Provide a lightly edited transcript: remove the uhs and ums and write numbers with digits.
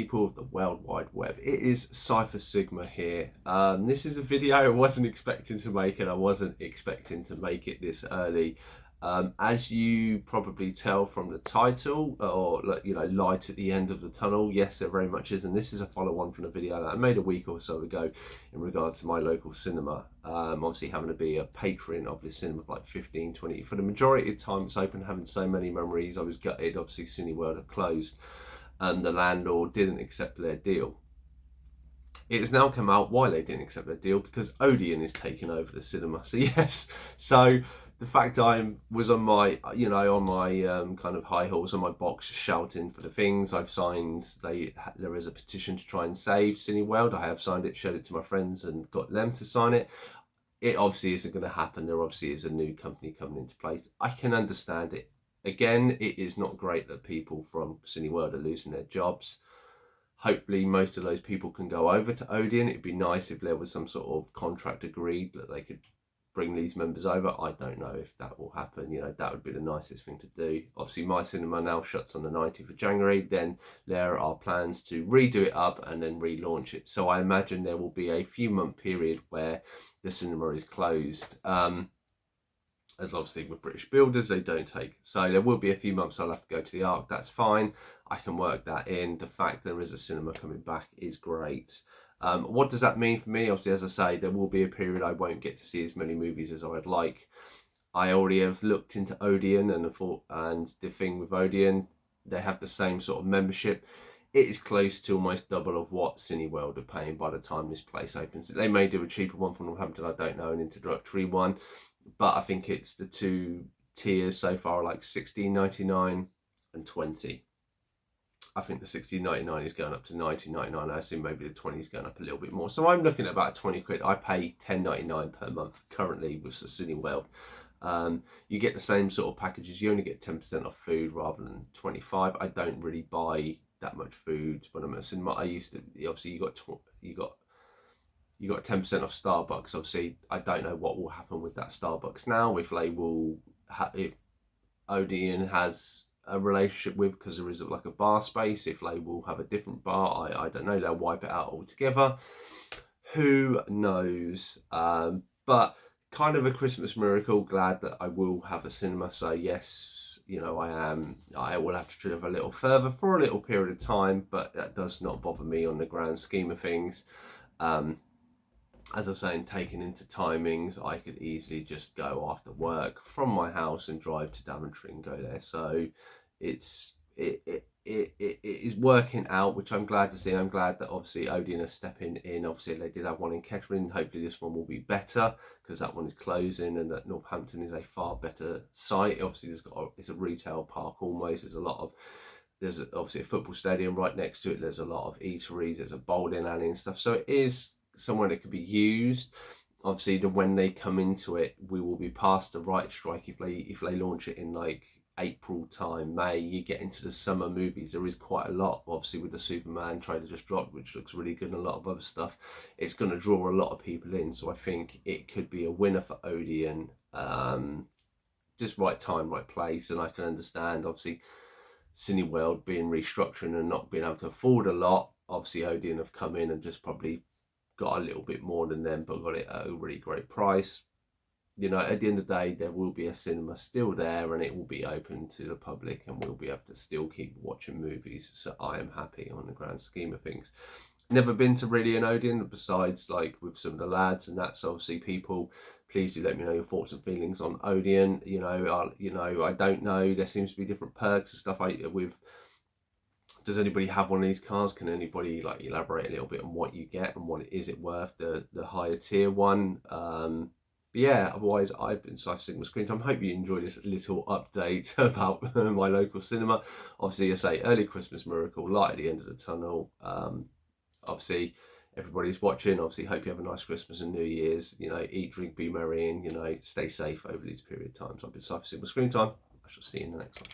people of the World Wide Web. It is Cypher Sigma here. This is a video I wasn't expecting to make, and I wasn't expecting to make it this early. As you probably tell from the title, or light at the end of the tunnel, yes, there very much is, and this is a follow-on from a video that I made a week or so ago in regards to my local cinema. Obviously having to be a patron of this cinema for like 15, 20, for the majority of the time it's open, having so many memories. I was gutted, obviously Cineworld had closed and the landlord didn't accept their deal. It has now come out why they didn't accept their deal, because Odeon is taking over the cinema. So yes, so the fact I was on my, kind of high horse on my box shouting for the things I've signed. There is a petition to try and save Cineworld. I have signed it, showed it to my friends and got them to sign it. It obviously isn't going to happen. There obviously is a new company coming into place. I can understand it. Again, it is not great that people from Cineworld are losing their jobs. Hopefully most of those people can go over to Odeon. It'd be nice if there was some sort of contract agreed that they could bring these members over. I don't know if that will happen. That would be the nicest thing to do. Obviously my cinema now shuts on the 19th of January. Then there are plans to redo it up and then relaunch it. So I imagine there will be a few month period where the cinema is closed. As obviously with British builders, they don't take. So there will be a few months I'll have to go to the Arc. That's fine. I can work that in. The fact there is a cinema coming back is great. What does that mean for me? Obviously, as I say, there will be a period I won't get to see as many movies as I would like. I already have looked into Odeon and the thing with Odeon, they have the same sort of membership. It is close to almost double of what Cineworld are paying by the time this place opens. They may do a cheaper one from Northampton, I don't know, an introductory one. But I think it's the two tiers so far, like $16.99 and $20. I think the $16.99 is going up to $19.99. I assume maybe the 20 is going up a little bit more. So I'm looking at about 20 quid. I pay $10.99 per month currently with the Cineworld. You get the same sort of packages. You only get 10% off food rather than 25. I don't really buy that much food when I'm at cinema. I used to. Obviously, you got 10% off Starbucks. Obviously, I don't know what will happen with that Starbucks now. If Odeon has a relationship with, because there is like a bar space, if they will have a different bar, I don't know. They'll wipe it out altogether. Who knows? But kind of a Christmas miracle. Glad that I will have a cinema. So yes, I will have to travel a little further for a little period of time, but that does not bother me on the grand scheme of things. As I was saying, taking into timings, I could easily just go after work from my house and drive to Daventry and go there. So it is working out, which I'm glad to see. I'm glad that obviously Odeon are stepping in. Obviously they did have one in Kettering. Hopefully this one will be better, because that one is closing, and that Northampton is a far better site. Obviously it's a retail park almost. There's obviously a football stadium right next to it. There's a lot of eateries. There's a bowling alley and stuff. So it is somewhere that could be used. Obviously, when they come into it, we will be past the right strike. If they launch it in like April time, May, you get into the summer movies. There is quite a lot. Obviously, with the Superman trailer just dropped, which looks really good, and a lot of other stuff, it's going to draw a lot of people in. So I think it could be a winner for Odeon. Just right time, right place, and I can understand obviously Cineworld being restructuring and not being able to afford a lot. Obviously, Odeon have come in and just probably got a little bit more than them, but got it at a really great price. At the end of the day, there will be a cinema still there, and it will be open to the public, and we'll be able to still keep watching movies. So I am happy on the grand scheme of things. Never been to really an Odeon, besides like with some of the lads, and that's obviously people. Please do let me know your thoughts and feelings on Odeon. I don't know. There seems to be different perks and stuff does anybody have one of these cars? Can anybody elaborate a little bit on what you get and what is it worth, the higher tier one? But yeah, otherwise I've been Cypher Sigma Screen Time. Hope you enjoyed this little update about my local cinema. Obviously, I say early Christmas miracle, light at the end of the tunnel. Obviously everybody's watching. Obviously hope you have a nice Christmas and New Year's. Eat, drink, be merry, and stay safe over this period of time. So I've been Cypher Sigma Screen Time. I shall see you in the next one.